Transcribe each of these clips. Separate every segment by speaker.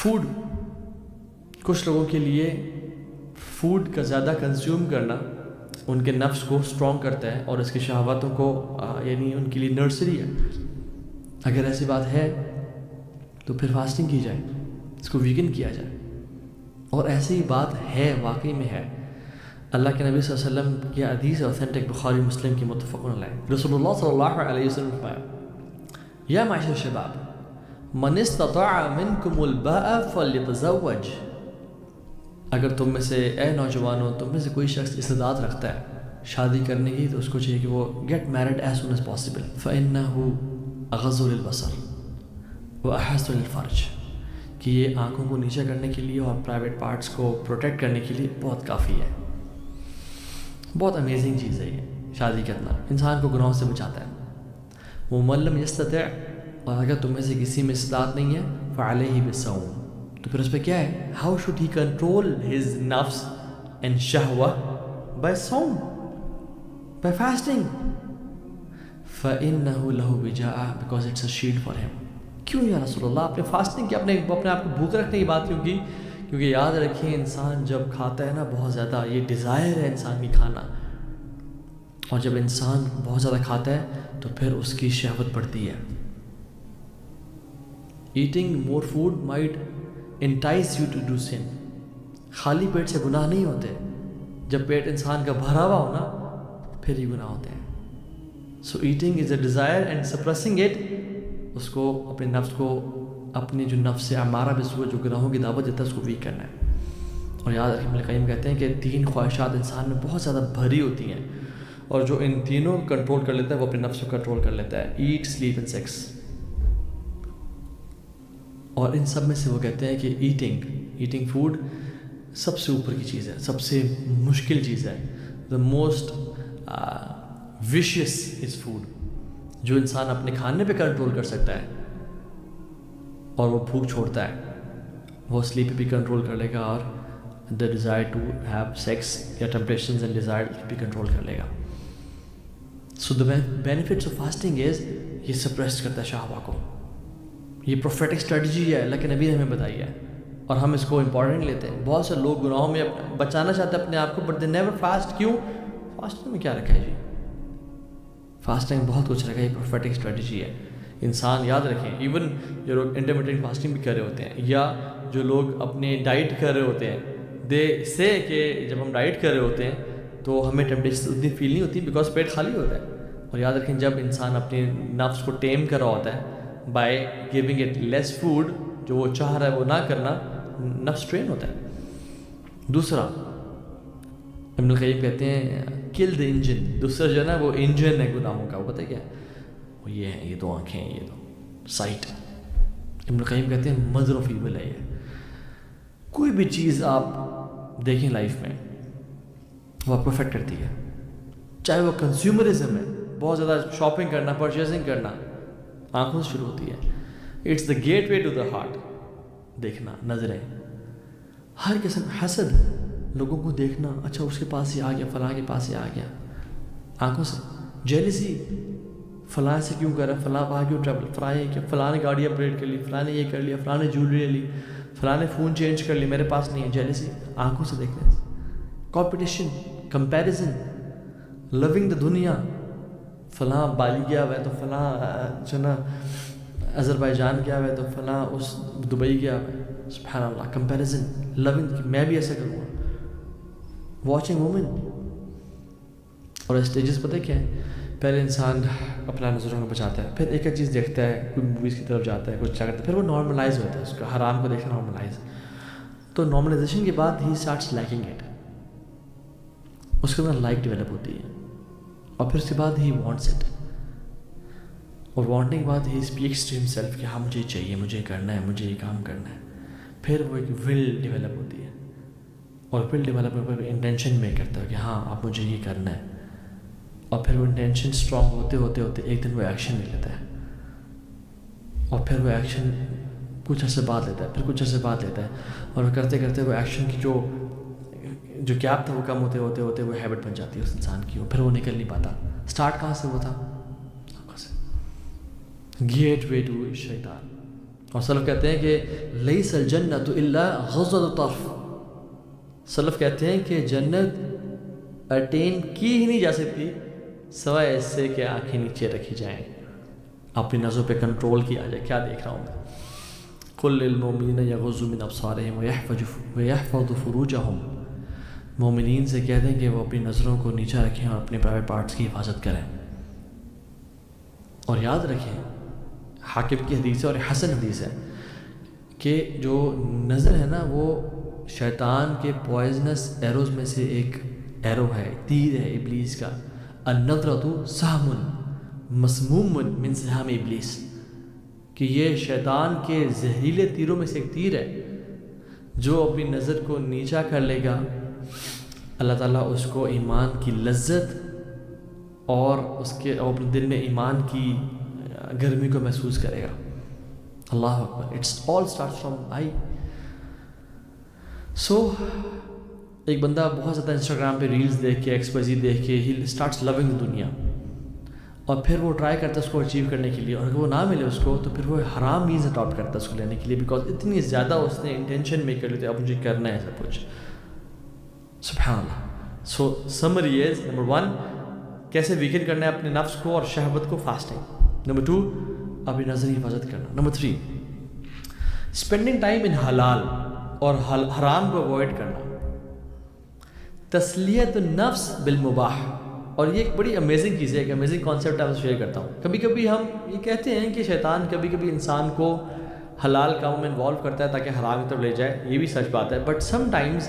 Speaker 1: Food, کچھ لوگوں کے لیے فوڈ کا زیادہ کنزیوم کرنا ان کے نفس کو اسٹرانگ کرتا ہے اور اس کی شہواتوں کو یعنی ان کے لیے نرسری ہے. اگر ایسی بات ہے تو پھر فاسٹنگ کی جائے، اس کو ویگن کیا جائے. اور ایسی بات ہے، واقعی میں ہے. اللہ کے نبی صلی اللہ علیہ وسلم کی حدیث اوتھینٹک بخاری مسلم کی متفق علیہ. رسول اللہ صلی اللہ علیہ وسلم نے فرمایا یا معاشر الشباب من استطاع منکم الباء فلیتزوج. اگر تم میں سے اے نوجوانوں تم میں سے کوئی شخص استعداد رکھتا ہے شادی کرنے کی تو اس کو چاہیے کہ وہ get married as soon as possible. فإنہ اغض للبصر واحسن للفرج، کہ یہ آنکھوں کو نیچے کرنے کے لیے اور پرائیویٹ پارٹس کو پروٹیکٹ کرنے کے لیے بہت کافی ہے. بہت امیزنگ چیز ہے یہ شادی کرنا، انسان کو گناہوں سے بچاتا ہے. ومن لم یستطع، اور اگر تم میں سے کسی میں استطاعت نہیں ہے فعلیہ بالصوم، تو پھر اس پہ کیا ہے؟ How should he control his نفس اینڈ شہوہ؟ بائی صوم، بائی فاسٹنگ. فإنہ لہ وجاء، because it's a shield for him. کیوں یا رسول اللہ آپ نے فاسٹنگ کی اپنے آپ کو بھوک رکھنے کی بات کیوں کی؟ کیونکہ یاد رکھیں انسان جب کھاتا ہے نا بہت زیادہ، یہ ڈیزائر ہے انسان کی کھانا، اور جب انسان بہت زیادہ کھاتا ہے تو پھر اس کی شہوت بڑھتی ہے. Eating more food might entice you to do sin. خالی پیٹ سے گناہ نہیں ہوتے، جب پیٹ انسان کا بھرا ہوا ہو نا پھر ہی گناہ ہوتے ہیں. So eating is a desire and suppressing it, اس کو اپنے نفس کو، اپنی جو نفس امارہ بالسوء جو گناہوں کی دعوت دیتا ہے اس کو ویک کرنا ہے. اور یاد رکھیں ابن القیم کہتے ہیں کہ 3 خواہشات انسان میں بہت زیادہ بھری ہوتی ہیں، اور جو ان تینوں کو کنٹرول کر لیتا ہے وہ اپنے نفس کو کنٹرول کر لیتا ہے. Eat, sleep and sex. اور ان سب میں سے وہ کہتے ہیں کہ ایٹنگ فوڈ سب سے اوپر کی چیز ہے، سب سے مشکل چیز ہے. The most vicious is food. جو انسان اپنے کھانے پہ کنٹرول کر سکتا ہے اور وہ بھوک چھوڑتا ہے، وہ سلیپ پہ بھی کنٹرول کر لے گا، اور the desire to have sex یا ٹیمپٹیشنز اینڈ ڈیزائر بھی کنٹرول کر لے گا. So the benefits of fasting is یہ سپریس کرتا ہے شہوہ کو. یہ پروفیٹک اسٹریٹجی ہے، اللہ کے نبی نے ہمیں بتائی ہے، اور ہم اس کو امپورٹنٹ لیتے ہیں. بہت سے لوگ گناہوں میں بچانا چاہتے ہیں اپنے آپ کو، بٹ دے نیور فاسٹ. کیوں؟ فاسٹنگ میں کیا رکھا ہے جی؟ فاسٹنگ بہت کچھ رکھا ہے، یہ پروفیٹک اسٹریٹجی ہے. انسان یاد رکھیں، ایون جو لوگ انٹرمیڈیٹ فاسٹنگ بھی کر رہے ہوتے ہیں، یا جو لوگ اپنے ڈائٹ کر رہے ہوتے ہیں، دے سے کہ جب ہم ڈائٹ کر رہے ہوتے ہیں تو ہمیں ٹیمپٹیشن اتنی فیل نہیں ہوتی بیکاز پیٹ خالی ہوتا ہے. اور یاد رکھیں جب انسان اپنے نفس کو ٹیم کر رہا ہوتا ہے by giving it less food, جو وہ چاہ رہا ہے وہ نہ کرنا، نفس ٹرین ہوتا ہے. دوسرا ابن القیم کہتے ہیں کل دا انجن. دوسرا جو ہے نا وہ انجن ہے گناہوں کا، وہ پتہ کیا ہے؟ وہ یہ ہے، یہ 2 آنکھیں ہیں، یہ 2 سائٹ. ابن القیم کہتے ہیں مدر آف ایول ہے یہ. کوئی بھی چیز آپ دیکھیں لائف میں وہ آپ کو افیکٹ کرتی ہے، چاہے وہ کنزیومرزم ہے، بہت زیادہ شاپنگ کرنا، پرچیزنگ کرنا آنکھوں سے شروع ہوتی ہے. It's the gateway to the heart. دیکھنا، نظریں، ہر قسم حسد، لوگوں کو دیکھنا، اچھا اس کے پاس ہی آ گیا، فلاں کے پاس ہی آ گیا، آنکھوں سے. جیلسی، فلاں سے کیوں کر رہا ہے، فلاں وہاں کیوں ٹریول، فلاں یہ کیا، فلاں نے گاڑی اپگریڈ کر لی، فلاں نے یہ کر لیا، فلاں نے جویلری لے لی، فلاں نے فون چینج کر لی، میرے پاس نہیں ہے. جیلسی آنکھوں سے دیکھنا. کمپٹیشن، کمپیریزن، لونگ دا دنیا. فلاں بالی گیا ہوا ہے تو فلاں جو نا اذربائیجان گیا ہوا ہے تو فلاں اس دبئی گیا ہوا ہے. سبحان اللہ، کمپیریزن، لونگ، میں بھی ایسا کروں گا. Watching women. اور اسٹیجز پتہ کیا ہے؟ پہلے انسان اپنا نظروں کو بچاتا ہے، پھر ایک ایک چیز دیکھتا ہے، کوئی موویز کی طرف جاتا ہے، کچھ کیا کرتا ہے، پھر وہ نارملائز ہوتا ہے، اس کا حرام کو دیکھنا نارملائز. تو نارملائزیشن کے بعد ہی اسٹارٹس لائکنگ اٹ. اس کے اندر لائک ڈیولپ ہوتی ہے، اور پھر اس کے بعد ہی وانٹس اٹ. اور وانٹنگ کے بعد ہی اسپیکس ٹو ہم سیلف کہ ہاں مجھے چاہیے، مجھے کرنا ہے، مجھے یہ کام کرنا ہے. پھر وہ ایک ول ڈیولپ ہوتی ہے، اور will develop per intention make کرتا ہے کہ ہاں اب مجھے یہ کرنا ہے. اور پھر وہ انٹینشن اسٹرانگ ہوتے ہوتے ہوتے ایک دن وہ ایکشن لے لیتا ہے، اور پھر وہ ایکشن کچھ عرصے بعد لیتا ہے، پھر کچھ عرصے بعد لیتا ہے، اور کرتے کرتے وہ ایکشن کی جو گیپ تھا وہ کم ہوتے ہوتے ہوتے وہ ہیبٹ بن جاتی ہے اس انسان کی، پھر وہ نکل نہیں پاتا. اسٹارٹ کہاں سے وہ تھا؟ آنکھوں سے. گیٹ وے ٹو شیطان. اور سلف کہتے ہیں کہ لیس الجنۃ الا غضۃ الطرف، سلف کہتے ہیں کہ جنت اٹین کی ہی نہیں جا سکتی سوائے اس سے کہ آنکھیں نیچے رکھی جائیں، اپنی نظروں پہ کنٹرول کیا جائے، کیا دیکھ رہا ہوں میں. قل للمؤمنین یغضوا من ابصارہم ویحفظوا فروجہم، مومنین سے کہہ دیں کہ وہ اپنی نظروں کو نیچا رکھیں اور اپنے پرائیویٹ پارٹس کی حفاظت کریں. اور یاد رکھیں حاکم کی حدیث ہے اور حسن حدیث ہے کہ جو نظر ہے نا وہ شیطان کے پوائزنس ایروز میں سے ایک ایرو ہے، تیر ہے ابلیس کا. النظرۃ سہم مسموم من سہام ابلیس، کہ یہ شیطان کے زہریلے تیروں میں سے ایک تیر ہے. جو اپنی نظر کو نیچا کر لے گا اللہ تعالیٰ اس کو ایمان کی لذت اور اس کے اپنے دل میں ایمان کی گرمی کو محسوس کرے گا. اللہ اکبر. اٹس آل اسٹارٹس فرام آئی. سو ایک بندہ بہت زیادہ انسٹاگرام پہ ریلز دیکھ کے ایکسپرزی دیکھ کے ہی اسٹارٹس لونگ دنیا، اور پھر وہ ٹرائی کرتا ہے اس کو اچیو کرنے کے لیے، اور اگر وہ نہ ملے اس کو تو پھر وہ حرام مینز اڈاپٹ کرتا ہے اس کو لینے کے لیے، بیکاز اتنی زیادہ اس نے انٹینشن میک کر لی تھی اب مجھے کرنا ہے سب کچھ. سبحان اللہ. سو سمری از نمبر 1 کیسے ویکن کرنا ہے اپنے نفس کو اور شہوت کو، فاسٹنگ. نمبر 2 اپنی نظر کی حفاظت کرنا. نمبر 3 اسپینڈنگ ٹائم ان حلال اور حرام کو اوائڈ کرنا. تسلیت النفس بالمباح، اور یہ ایک بڑی امیزنگ چیز ہے، ایک امیزنگ کانسیپٹ آپ سے شیئر کرتا ہوں. کبھی کبھی ہم یہ کہتے ہیں کہ شیطان کبھی کبھی انسان کو حلال کاموں میں انوالو کرتا ہے تاکہ حرام کی طرف لے جائے، یہ بھی سچ بات ہے. But sometimes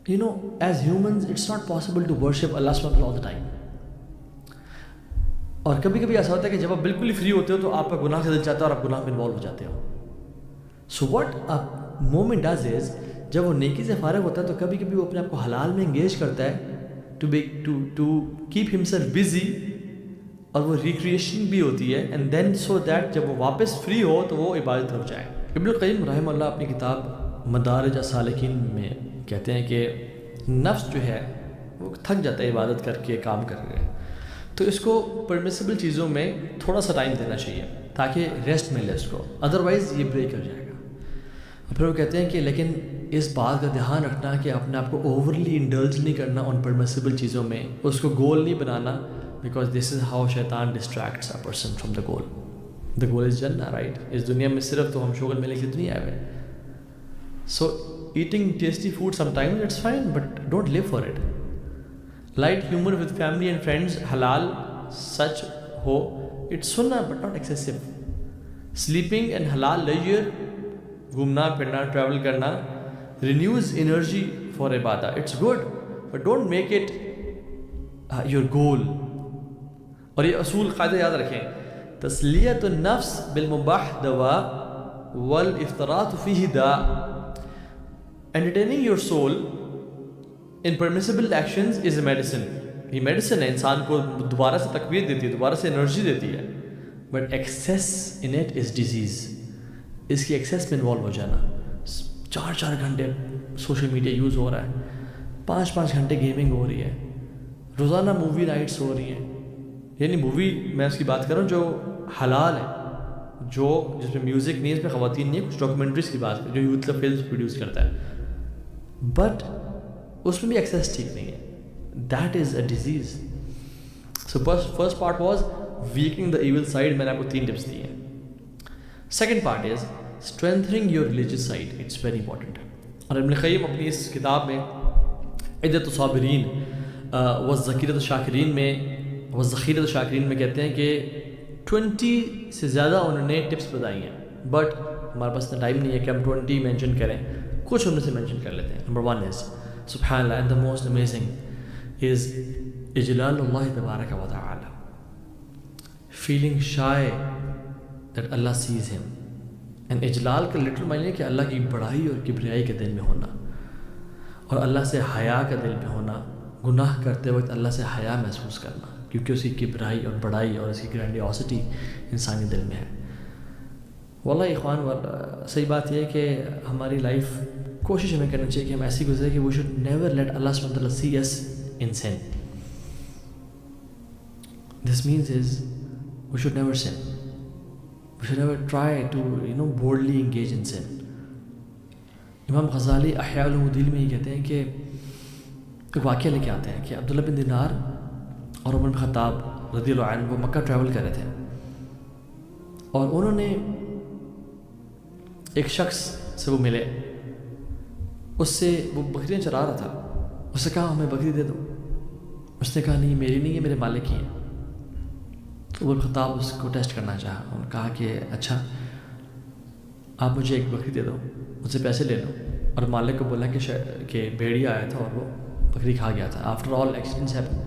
Speaker 1: as humans it's not possible to worship اللہ سبحانہ وتعالی آل دا ٹائم. اور کبھی کبھی ایسا ہوتا ہے کہ جب آپ بالکل ہی فری ہوتے ہو تو آپ کا گناہ سے دل چاہتا ہے اور آپ گناہ میں انوالو ہو جاتے ہو. So what a moment does is, جب وہ نیکی سے فارغ ہوتا ہے تو کبھی کبھی وہ اپنے آپ کو حلال میں انگیج کرتا ہے ٹو کیپ ہمسیلف بزی، اور وہ ریکریشن بھی ہوتی ہے، اینڈ دین سو دیٹ جب وہ واپس فری ہو تو وہ عبادت ہو جائے. ابن القیم رحمہ اللہ اپنی کتاب مدارج السالکین میں کہتے ہیں کہ نفس جو ہے وہ تھک جاتا ہے عبادت کر کے، کام کر کے، تو اس کو پرمیسیبل چیزوں میں تھوڑا سا ٹائم دینا چاہیے تاکہ ریسٹ ملے اس کو، ادروائز یہ بریک ہو جائے گا. پھر وہ کہتے ہیں کہ لیکن اس بات کا دھیان رکھنا کہ اپنے آپ کو اوورلی انڈلج نہیں کرنا ان پرمیسیبل چیزوں میں، اس کو گول نہیں بنانا، بیکاز دس از ہاؤ شیطان districts a person from the گول. دا گول از جنہ، رائٹ؟ اس دنیا میں صرف تو ہم شغل ملے کے لیے نہیں آئے ہوئے. So eating tasty food some time it's fine but don't live for it. Light humour with family and friends حلال سچ ہو، اٹس سننا but not excessive. Sleeping and حلال لیجر، گھومنا پھرنا ٹریول کرنا، رینیوز انرجی فار عبادہ، it's good but don't make it your goal. اور یہ اصول قاعدہ یاد رکھیں، تسلیت النفس بالمباح دوا والافطراط فیہ داء. entertaining your soul in permissible actions is a medicine. یہ میڈیسن ہے، انسان کو دوبارہ سے تقویت دیتی ہے، دوبارہ سے انرجی دیتی ہے. But excess in it is disease. اس کی ایکسیس میں انوالو ہو جانا، 4 گھنٹے سوشل میڈیا یوز ہو رہا ہے، 5 گھنٹے گیمنگ ہو رہی ہے، روزانہ مووی نائٹس ہو رہی ہیں. یعنی مووی میں اس کی بات کر رہا ہوں جو حلال ہے، جو جس میں میوزک نہیں ہے، اس میں خواتین نہیں ہے، کچھ ڈاکومنٹریز کی بات ہے جو یوتھ کلب فلمس پروڈیوس کرتا ہے، بٹ اس میں بھی ایکسیس ٹھیک نہیں ہے. That is a disease. So first part was weakening the evil side, میں نے آپ کو 3 ٹپس دیے ہیں. Second part is strengthening your religious side, it's very important. اور ابن القیم اپنی اس کتاب میں عدۃ الصابرین والذخیرۃ الشاکرین میں کہتے ہیں کہ 20 سے زیادہ انہوں نے ٹپس بتائی ہیں، بٹ ہمارے پاس اتنا ٹائم نہیں ہے کہ ہم 20 مینشن کریں، کچھ ان میں سے مینشن کر لیتے ہیں. نمبر 1 از سبحان اللہ، and the most amazing is اجلال اللہ تبارک و تعالی، feeling shy that Allah sees him. And اجلال کا لٹرل معنی ہے کہ اللہ کی بڑائی اور کبریائی کے دل میں ہونا، اور اللہ سے حیا کا دل میں ہونا، گناہ کرتے وقت اللہ سے حیا محسوس کرنا، کیونکہ اس کی کبریائی اور بڑائی اور اس کی گرینڈیوسٹی انسانی دل میں ہے. واللہ اخوان، صحیح بات یہ ہے کہ ہماری لائف کوشش ہمیں کرنا چاہیے کہ ہم ایسی گزرے کہ وی شوڈ نیور لیٹ اللہ سبحانہ وتعالی see us in sin. This means is we should never sin. we should never try to boldly engage in sin. امام غزالی احیاء الدین میں یہ کہتے ہیں کہ ایک واقعہ لے کے آتے ہیں کہ عبداللہ بن دینار اور عمر بن خطاب رضی اللہ عنہ وہ مکہ ٹریول کر رہے تھے، اور انہوں نے ایک شخص سے وہ ملے، اس سے وہ بکریاں چرا رہا تھا، اس نے کہا ہمیں بکری دے دو، اس نے کہا نہیں میری نہیں ہے، میرے مالک کی ہے. تو عمر بن خطاب اس کو ٹیسٹ کرنا چاہا، انہوں نے کہا کہ اچھا آپ مجھے ایک بکری دے دو، مجھ سے پیسے لے لو. اور مالک کو بولا کہ بھیڑیا آیا تھا اور وہ بکری کھا گیا تھا. After all accidents happen.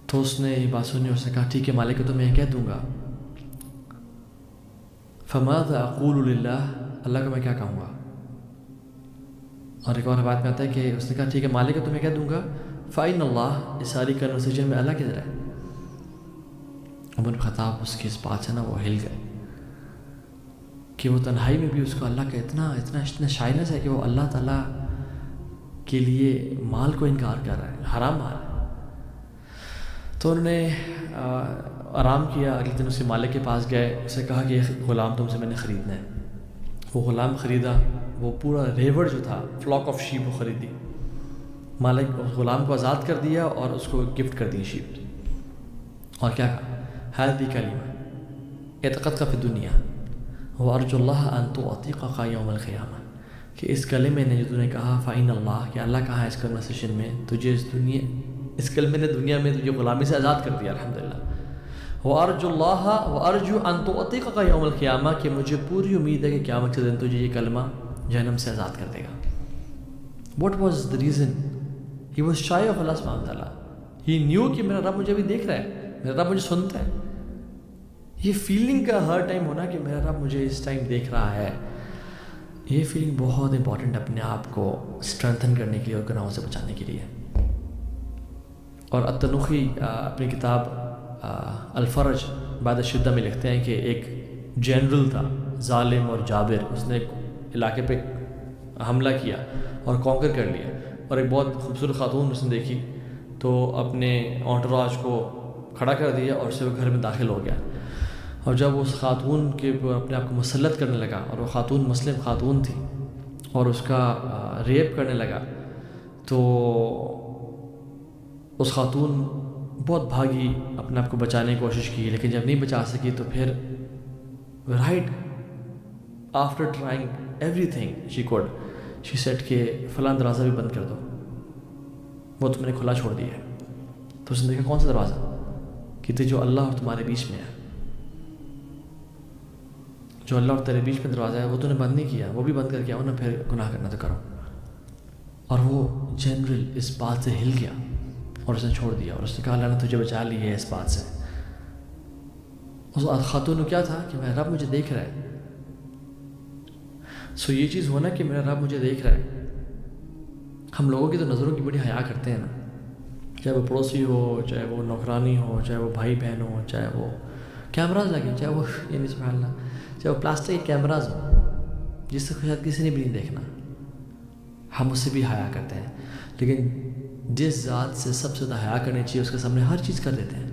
Speaker 1: تو اس نے یہ بات سنی، اس نے کہا ٹھیک ہے مالک کو تو میں کہہ دوں گا. فماذا اقول للہ، اللہ کو میں کیا کہوں گا. اور ایک اور بات میں آتا ہے کہ اس نے کہا ٹھیک ہے مالک کو تو میں کہہ دوں گا فَإِنَّ اللَّهَ. اس ساری کنورسیشن میں اللہ کدھر ہے. عمر بن خطاب اس کی اس بات سے وہ ہل گئے کہ وہ تنہائی میں بھی اس کو اللہ کا اتنا شائنس ہے کہ وہ اللہ تعالیٰ کے لیے مال کو انکار کر رہا ہے، حرام مال ہے. تو انہوں نے آرام کیا. اگلے دن اس کے مالک کے پاس گئے، اسے کہا کہ غلام تم سے میں نے خریدنا ہے. وہ غلام خریدا، وہ پورا ریوڑ جو تھا فلاک آف شیپ وہ خریدی. مالک اس غلام کو آزاد کر دیا اور اس کو گفٹ کر دی شیپ. اور کیا کہا ہذی کلمہ اعتقدت فی الدنیا وارجو اللہ ان تعتقک یوم القیامہ، کہ اس کلمے نے جو تو نے کہا فإن اللہ، کہ اللہ کہا ہے اس کنورسیشن میں تجھے اس کلمے نے دنیا میں تجھے غلامی سے آزاد کر دیا الحمدللہ. وارجو اللہ وارجو ان تعتقک یوم القیامہ، کہ مجھے پوری امید ہے کہ قیامت کے دن تجھے یہ کلمہ جہنم سے آزاد کر دے گا. What was the reason? He was shy of Allah subhanahu wa ta'ala. He knew کہ میرا رب مجھے بھی دیکھ رہا ہے، میرا رب مجھے سنتا ہے. یہ فیلنگ کا ہر ٹائم ہونا کہ میرا رب مجھے اس ٹائم دیکھ رہا ہے، یہ فیلنگ بہت امپورٹنٹ اپنے آپ کو اسٹرینتھن کرنے کے لیے اور گناہوں سے بچانے کے لیے. اور التنوخی اپنی کتاب الفرج بعد الشدہ میں لکھتے ہیں کہ ایک جنرل تھا ظالم اور جابر، اس نے ایک علاقے پہ حملہ کیا اور کانکر کر لیا، اور ایک بہت خوبصورت خاتون اس نے دیکھی تو اپنے انٹوراج کو کھڑا کر دیا اور اسے وہ گھر میں داخل ہو گیا. اور جب اس خاتون کے اپنے آپ کو مسلط کرنے لگا، اور وہ خاتون مسلم خاتون تھی، اور اس کا ریپ کرنے لگا، تو اس خاتون بہت بھاگی، اپنے آپ کو بچانے کی کوشش کی، لیکن جب نہیں بچا سکی تو پھر right after trying everything she could she said کہ فلاں دروازہ بھی بند کر دو، وہ تم نے کھلا چھوڑ دیا ہے. تو اس نے دیکھا کون سا دروازہ، کہ جو اللہ اور تمہارے بیچ میں ہے، جو اللہ اور تیرے بیچ میں دروازہ ہے وہ تو نے بند نہیں کیا، وہ بھی بند کر کے آؤ نا، پھر گناہ کرنا تو کرو. اور وہ جنرل اس بات سے ہل گیا اور اس نے چھوڑ دیا، اور اس نے کہا اللہ نے تجھے بچا لی ہے اس بات سے. اس خاتون کو کیا تھا کہ میرا رب مجھے دیکھ رہا ہے. سو یہ چیز ہونا کہ میرا رب مجھے دیکھ رہا ہے. ہم لوگوں کی تو نظروں کی بڑی حیا کرتے ہیں نا، چاہے وہ پڑوسی ہو، چاہے وہ نوکرانی ہو، چاہے وہ بھائی بہن ہو، چاہے وہ کیمراز لگے، چاہے وہ سبحان اللہ چاہے وہ پلاسٹک کے کیمراز ہوں جس سے شاید کسی نے بھی نہیں دیکھنا، ہم اس سے بھی حیا کرتے ہیں. لیکن جس ذات سے سب سے زیادہ حیا کرنی چاہیے اس کے سامنے ہر چیز کر دیتے ہیں.